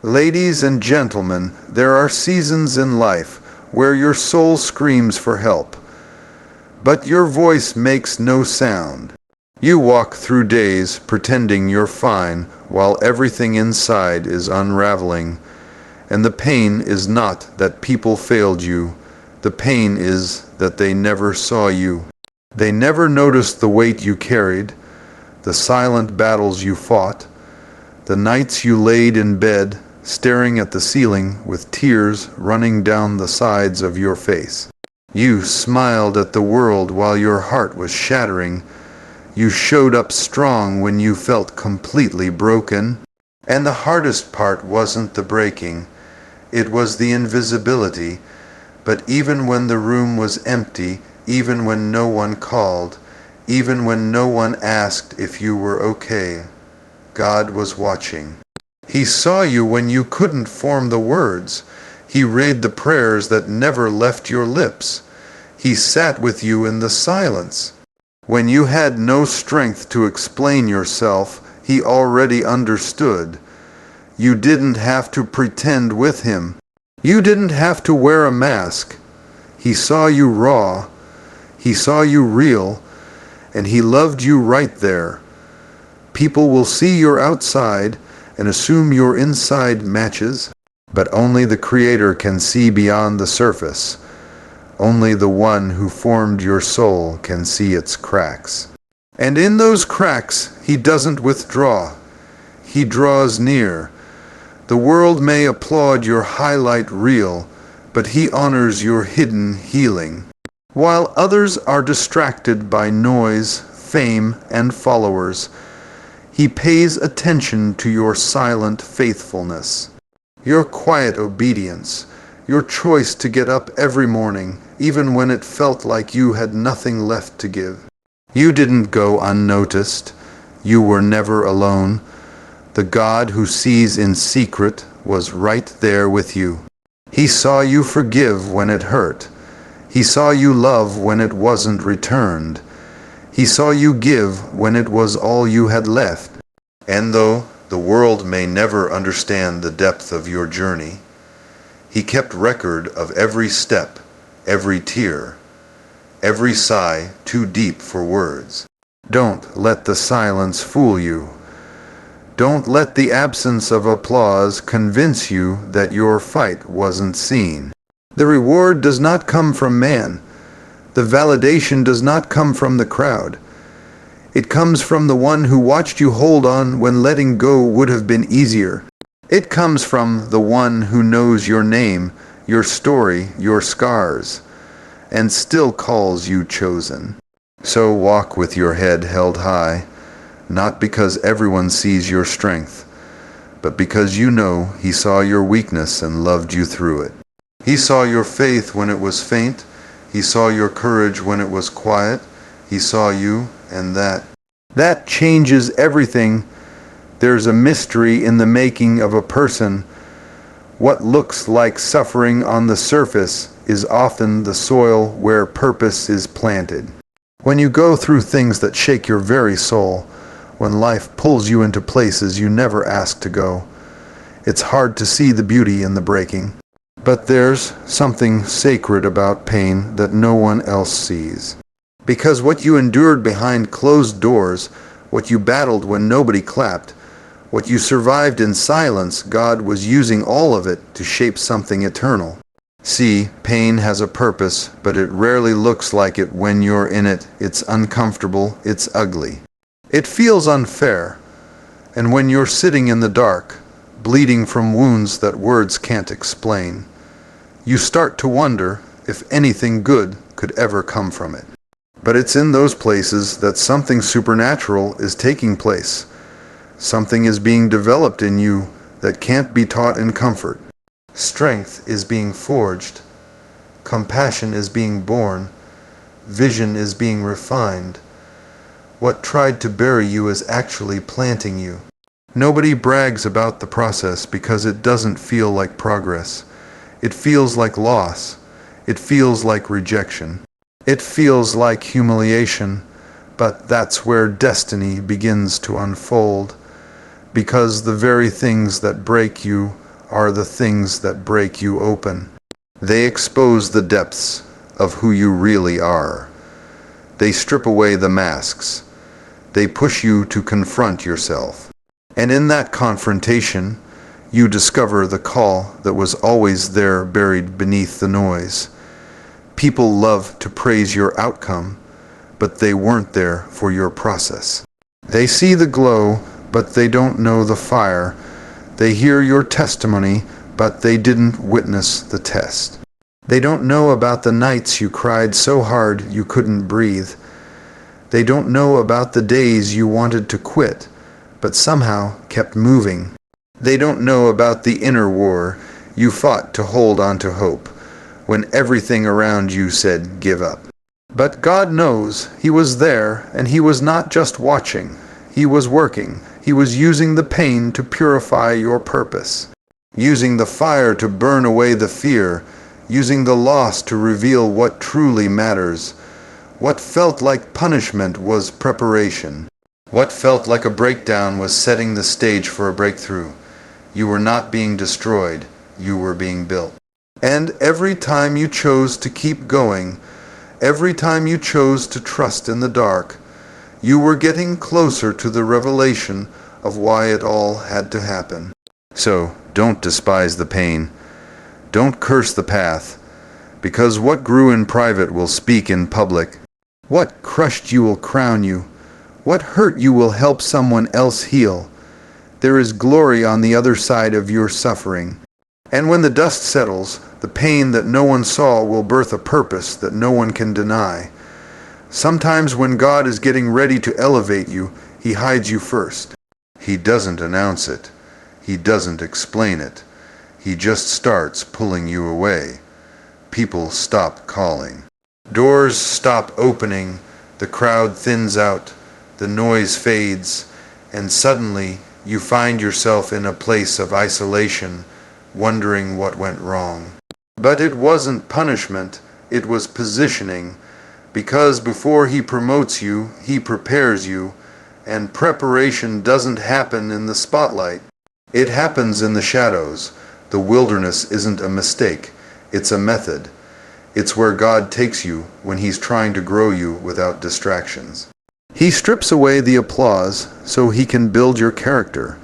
Ladies and gentlemen, there are seasons in life where your soul screams for help, but your voice makes no sound. You walk through days pretending you're fine while everything inside is unraveling. And the pain is not that people failed you. The pain is that they never saw you. They never noticed the weight you carried, the silent battles you fought, the nights you laid in bed, staring at the ceiling with tears running down the sides of your face. You smiled at the world while your heart was shattering. You showed up strong when you felt completely broken. And the hardest part wasn't the breaking, it was the invisibility. But even when the room was empty, even when no one called, even when no one asked if you were okay, God was watching. He saw you when you couldn't form the words. He read the prayers that never left your lips. He sat with you in the silence. When you had no strength to explain yourself, He already understood. You didn't have to pretend with Him. You didn't have to wear a mask. He saw you raw. He saw you real, and He loved you right there. People will see your outside and assume your inside matches, but only the Creator can see beyond the surface. Only the one who formed your soul can see its cracks. And in those cracks, He doesn't withdraw. He draws near. The world may applaud your highlight reel, but He honors your hidden healing. While others are distracted by noise, fame, and followers, He pays attention to your silent faithfulness, your quiet obedience, your choice to get up every morning, even when it felt like you had nothing left to give. You didn't go unnoticed. You were never alone. The God who sees in secret was right there with you. He saw you forgive when it hurt. He saw you love when it wasn't returned. He saw you give when it was all you had left. And though the world may never understand the depth of your journey, He kept record of every step, every tear, every sigh too deep for words. Don't let the silence fool you. Don't let the absence of applause convince you that your fight wasn't seen. The reward does not come from man. The validation does not come from the crowd. It comes from the one who watched you hold on when letting go would have been easier. It comes from the one who knows your name, your story, your scars, and still calls you chosen. So walk with your head held high, not because everyone sees your strength, but because you know He saw your weakness and loved you through it. He saw your faith when it was faint. He saw your courage when it was quiet. He saw you, and that changes everything. There's a mystery in the making of a person. What looks like suffering on the surface is often the soil where purpose is planted. When you go through things that shake your very soul, when life pulls you into places you never asked to go, it's hard to see the beauty in the breaking. But there's something sacred about pain that no one else sees. Because what you endured behind closed doors, what you battled when nobody clapped, what you survived in silence, God was using all of it to shape something eternal. See, pain has a purpose, but it rarely looks like it when you're in it. It's uncomfortable, it's ugly. It feels unfair. And when you're sitting in the dark, bleeding from wounds that words can't explain, you start to wonder if anything good could ever come from it. But it's in those places that something supernatural is taking place. Something is being developed in you that can't be taught in comfort. Strength is being forged. Compassion is being born. Vision is being refined. What tried to bury you is actually planting you. Nobody brags about the process because it doesn't feel like progress. It feels like loss. It feels like rejection. It feels like humiliation, but that's where destiny begins to unfold, because the very things that break you are the things that break you open. They expose the depths of who you really are. They strip away the masks. They push you to confront yourself. And in that confrontation, you discover the call that was always there buried beneath the noise. People love to praise your outcome, but they weren't there for your process. They see the glow, but they don't know the fire. They hear your testimony, but they didn't witness the test. They don't know about the nights you cried so hard you couldn't breathe. They don't know about the days you wanted to quit, but somehow kept moving. They don't know about the inner war you fought to hold on to hope, when everything around you said give up. But God knows. He was there, and He was not just watching. He was working. He was using the pain to purify your purpose, using the fire to burn away the fear, using the loss to reveal what truly matters. What felt like punishment was preparation. What felt like a breakdown was setting the stage for a breakthrough. You were not being destroyed. You were being built. And every time you chose to keep going, every time you chose to trust in the dark, you were getting closer to the revelation of why it all had to happen. So, don't despise the pain. Don't curse the path, because what grew in private will speak in public. What crushed you will crown you. What hurt you will help someone else heal. There is glory on the other side of your suffering. And when the dust settles, the pain that no one saw will birth a purpose that no one can deny. Sometimes when God is getting ready to elevate you, He hides you first. He doesn't announce it. He doesn't explain it. He just starts pulling you away. People stop calling. Doors stop opening. The crowd thins out. The noise fades. And suddenly you find yourself in a place of isolation, wondering what went wrong. But it wasn't punishment. It was positioning. Because before He promotes you, He prepares you. And preparation doesn't happen in the spotlight. It happens in the shadows. The wilderness isn't a mistake. It's a method. It's where God takes you when He's trying to grow you without distractions. He strips away the applause so He can build your character.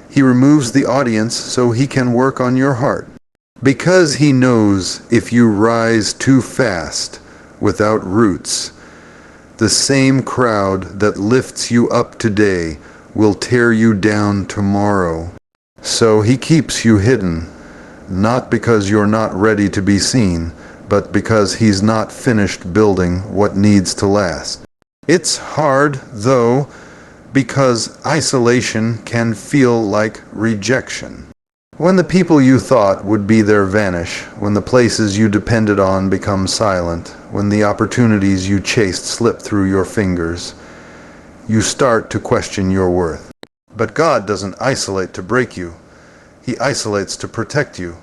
He removes the audience so He can work on your heart. Because He knows if you rise too fast without roots, the same crowd that lifts you up today will tear you down tomorrow. So He keeps you hidden, not because you're not ready to be seen, but because He's not finished building what needs to last. It's hard, though, because isolation can feel like rejection. When the people you thought would be there vanish, when the places you depended on become silent, when the opportunities you chased slip through your fingers, you start to question your worth. But God doesn't isolate to break you. He isolates to protect you.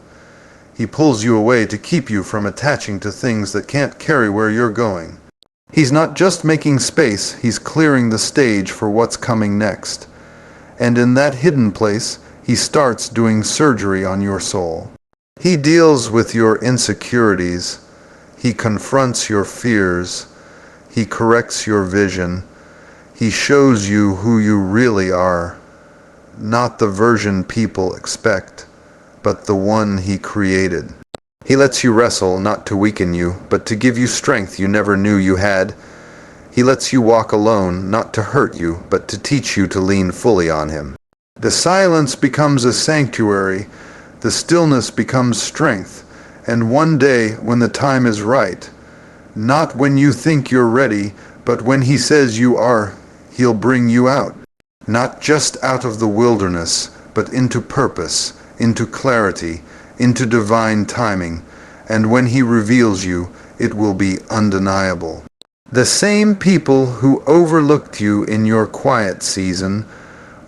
He pulls you away to keep you from attaching to things that can't carry where you're going. He's not just making space, He's clearing the stage for what's coming next. And in that hidden place, He starts doing surgery on your soul. He deals with your insecurities. He confronts your fears. He corrects your vision. He shows you who you really are, not the version people expect, but the one He created. He lets you wrestle not to weaken you, but to give you strength you never knew you had. He lets you walk alone, not to hurt you, but to teach you to lean fully on Him. The silence becomes a sanctuary, the stillness becomes strength, and one day when the time is right, not when you think you're ready, but when He says you are, He'll bring you out. Not just out of the wilderness, but into purpose, into clarity, into divine timing, and when He reveals you, it will be undeniable. The same people who overlooked you in your quiet season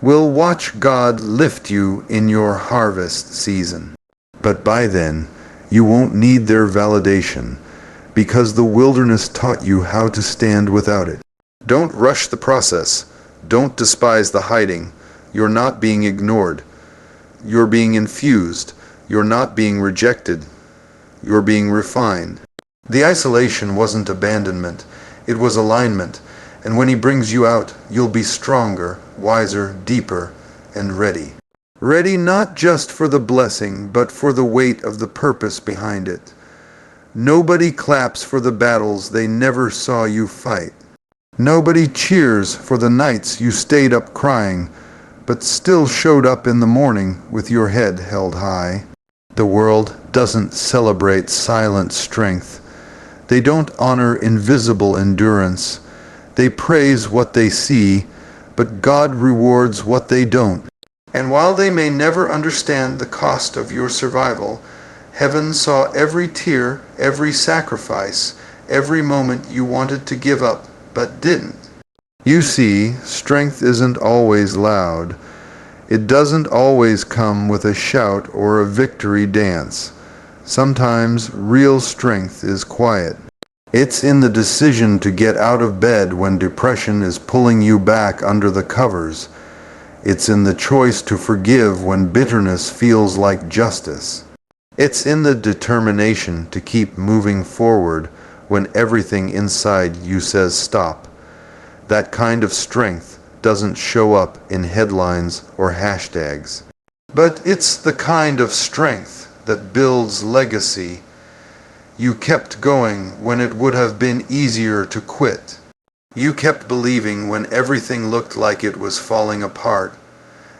will watch God lift you in your harvest season. But by then, you won't need their validation, because the wilderness taught you how to stand without it. Don't rush the process. Don't despise the hiding. You're not being ignored. You're being infused. You're not being rejected. You're being refined. The isolation wasn't abandonment. It was alignment. And when he brings you out, you'll be stronger, wiser, deeper, and ready. Ready not just for the blessing, but for the weight of the purpose behind it. Nobody claps for the battles they never saw you fight. Nobody cheers for the nights you stayed up crying, but still showed up in the morning with your head held high. The world doesn't celebrate silent strength. They don't honor invisible endurance. They praise what they see, but God rewards what they don't. And while they may never understand the cost of your survival, heaven saw every tear, every sacrifice, every moment you wanted to give up, but didn't. You see, strength isn't always loud. It doesn't always come with a shout or a victory dance. Sometimes real strength is quiet. It's in the decision to get out of bed when depression is pulling you back under the covers. It's in the choice to forgive when bitterness feels like justice. It's in the determination to keep moving forward when everything inside you says stop. That kind of strength doesn't show up in headlines or hashtags. But it's the kind of strength that builds legacy. You kept going when it would have been easier to quit. You kept believing when everything looked like it was falling apart.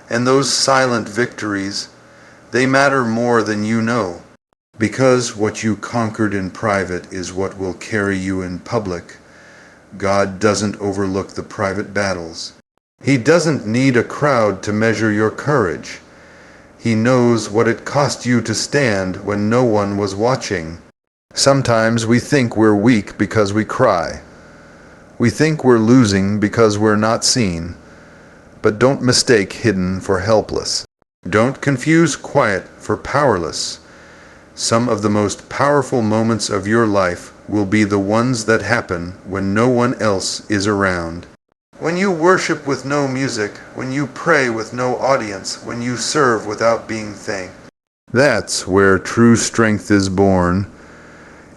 And those silent victories, they matter more than you know. Because what you conquered in private is what will carry you in public. God doesn't overlook the private battles. He doesn't need a crowd to measure your courage. He knows what it cost you to stand when no one was watching. Sometimes we think we're weak because we cry. We think we're losing because we're not seen. But don't mistake hidden for helpless. Don't confuse quiet for powerless. Some of the most powerful moments of your life will be the ones that happen when no one else is around. When you worship with no music, when you pray with no audience, when you serve without being thanked. That's where true strength is born.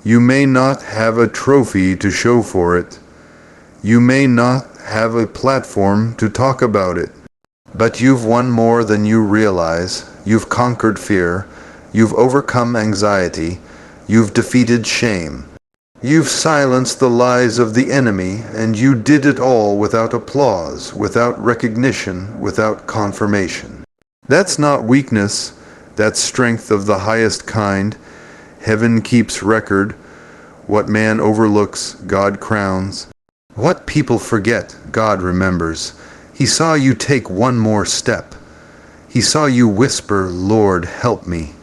You may not have a trophy to show for it. You may not have a platform to talk about it. But you've won more than you realize. You've conquered fear. You've overcome anxiety. You've defeated shame. You've silenced the lies of the enemy, and you did it all without applause, without recognition, without confirmation. That's not weakness. That's strength of the highest kind. Heaven keeps record. What man overlooks, God crowns. What people forget, God remembers. He saw you take one more step. He saw you whisper, "Lord, help me,"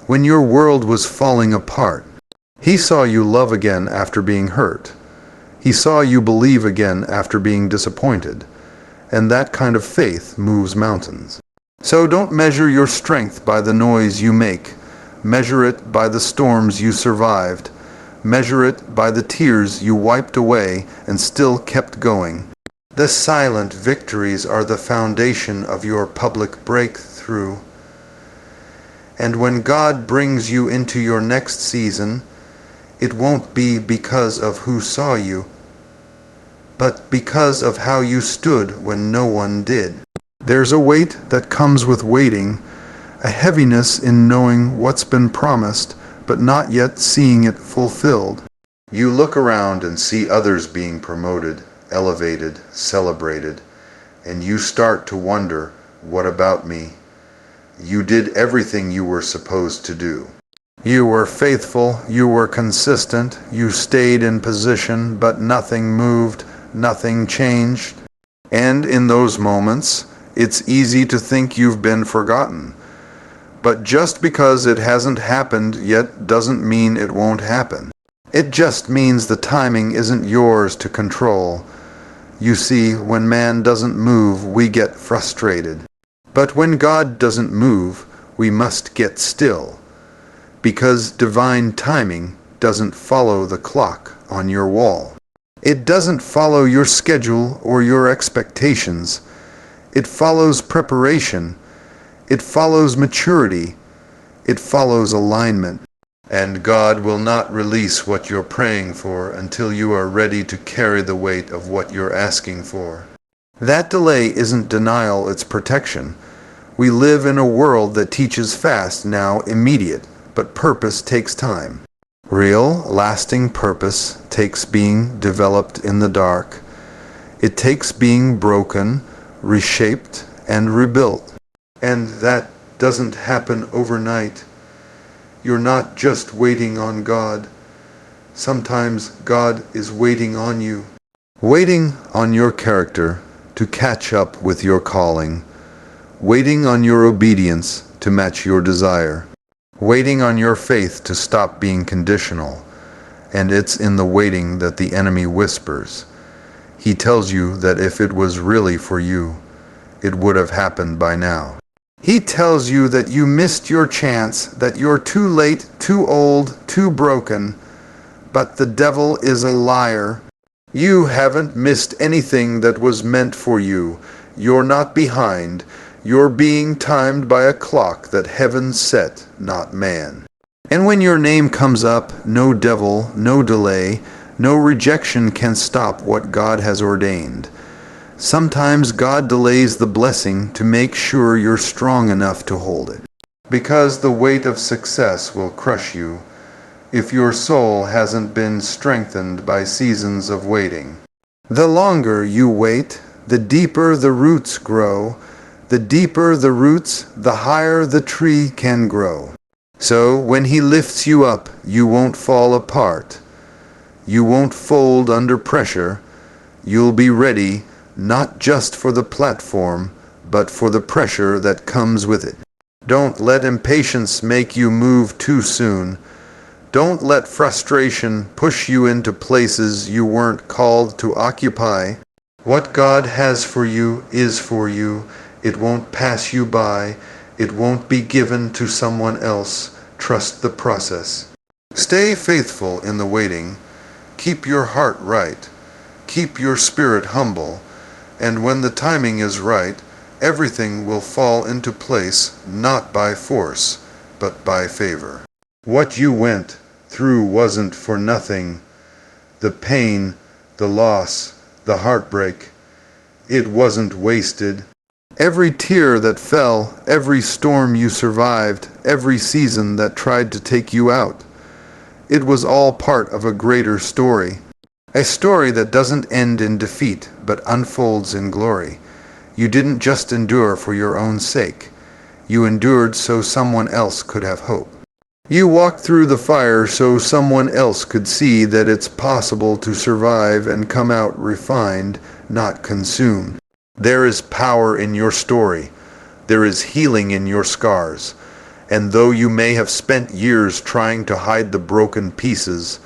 when your world was falling apart. He saw you love again after being hurt. He saw you believe again after being disappointed. And that kind of faith moves mountains. So don't measure your strength by the noise you make. Measure it by the storms you survived. Measure it by the tears you wiped away and still kept going. The silent victories are the foundation of your public breakthrough. And when God brings you into your next season, it won't be because of who saw you, but because of how you stood when no one did. There's a weight that comes with waiting, a heaviness in knowing what's been promised, but not yet seeing it fulfilled. You look around and see others being promoted, elevated, celebrated, and you start to wonder, what about me? You did everything you were supposed to do. You were faithful, you were consistent, you stayed in position, but nothing moved, nothing changed. And in those moments, it's easy to think you've been forgotten. But just because it hasn't happened yet doesn't mean it won't happen. It just means the timing isn't yours to control. You see, when man doesn't move, we get frustrated. But when God doesn't move, we must get still. Because divine timing doesn't follow the clock on your wall. It doesn't follow your schedule or your expectations. It follows preparation. It follows maturity. It follows alignment. And God will not release what you're praying for until you are ready to carry the weight of what you're asking for. That delay isn't denial, it's protection. We live in a world that teaches fast, now immediate, but purpose takes time. Real, lasting purpose takes being developed in the dark. It takes being broken, reshaped, and rebuilt. And that doesn't happen overnight. You're not just waiting on God. Sometimes God is waiting on you. Waiting on your character to catch up with your calling. Waiting on your obedience to match your desire. Waiting on your faith to stop being conditional. And it's in the waiting that the enemy whispers. He tells you that if it was really for you, it would have happened by now. He tells you that you missed your chance, that you're too late, too old, too broken. But the devil is a liar. You haven't missed anything that was meant for you. You're not behind. You're being timed by a clock that heaven set, not man. And when your name comes up, no devil, no delay, no rejection can stop what God has ordained. Sometimes God delays the blessing to make sure you're strong enough to hold it. Because the weight of success will crush you if your soul hasn't been strengthened by seasons of waiting. The longer you wait, the deeper the roots grow. The deeper the roots, the higher the tree can grow. So when He lifts you up, you won't fall apart. You won't fold under pressure. You'll be ready, not just for the platform, but for the pressure that comes with it. Don't let impatience make you move too soon. Don't let frustration push you into places you weren't called to occupy. What God has for you is for you. It won't pass you by. It won't be given to someone else. Trust the process. Stay faithful in the waiting. Keep your heart right. Keep your spirit humble. And when the timing is right, everything will fall into place, not by force, but by favor. What you went through wasn't for nothing. The pain, the loss, the heartbreak, it wasn't wasted. Every tear that fell, every storm you survived, every season that tried to take you out, it was all part of a greater story. A story that doesn't end in defeat, but unfolds in glory. You didn't just endure for your own sake. You endured so someone else could have hope. You walked through the fire so someone else could see that it's possible to survive and come out refined, not consumed. There is power in your story. There is healing in your scars. And though you may have spent years trying to hide the broken pieces,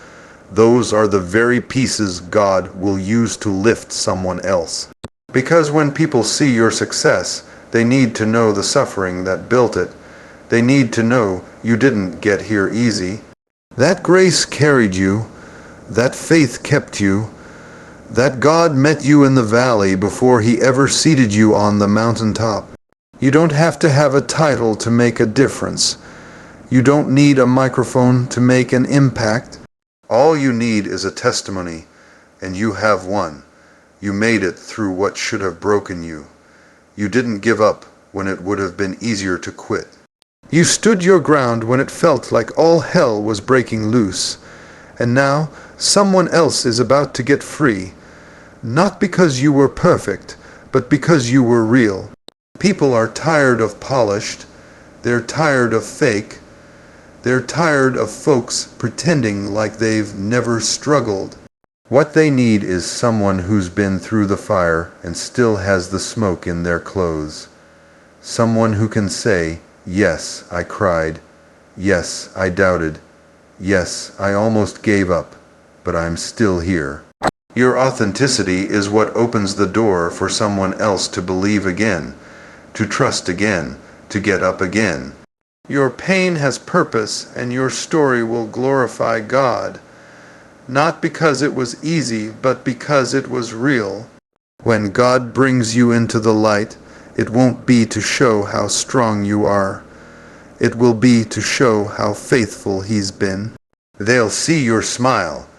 those are the very pieces God will use to lift someone else. Because when people see your success, they need to know the suffering that built it. They need to know you didn't get here easy. That grace carried you. That faith kept you. That God met you in the valley before He ever seated you on the mountaintop. You don't have to have a title to make a difference. You don't need a microphone to make an impact. All you need is a testimony, and you have one. You made it through what should have broken you. You didn't give up when it would have been easier to quit. You stood your ground when it felt like all hell was breaking loose. And now someone else is about to get free. Not because you were perfect, but because you were real. People are tired of polished. They're tired of fake. They're tired of folks pretending like they've never struggled. What they need is someone who's been through the fire and still has the smoke in their clothes. Someone who can say, "Yes, I cried. Yes, I doubted. Yes, I almost gave up, but I'm still here." Your authenticity is what opens the door for someone else to believe again, to trust again, to get up again. Your pain has purpose, and your story will glorify God, not because it was easy, but because it was real. When God brings you into the light, It won't be to show how strong you are. It will be to show how faithful He's been. They'll see your smile,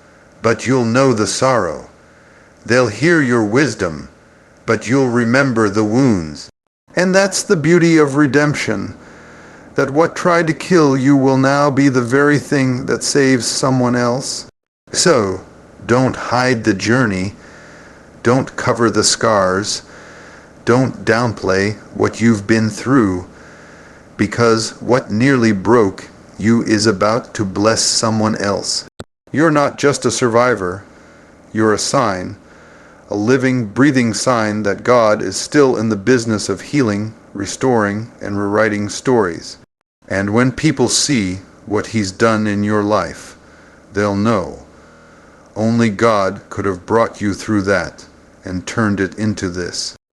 but you'll know the sorrow. They'll hear your wisdom, but you'll remember the wounds. And that's the beauty of redemption, that what tried to kill you will now be the very thing that saves someone else. So, don't hide the journey. Don't cover the scars. Don't downplay what you've been through, because what nearly broke you is about to bless someone else. You're not just a survivor. You're a sign, a living, breathing sign that God is still in the business of healing, restoring, and rewriting stories. And when people see what He's done in your life, they'll know only God could have brought you through that and turned it into this.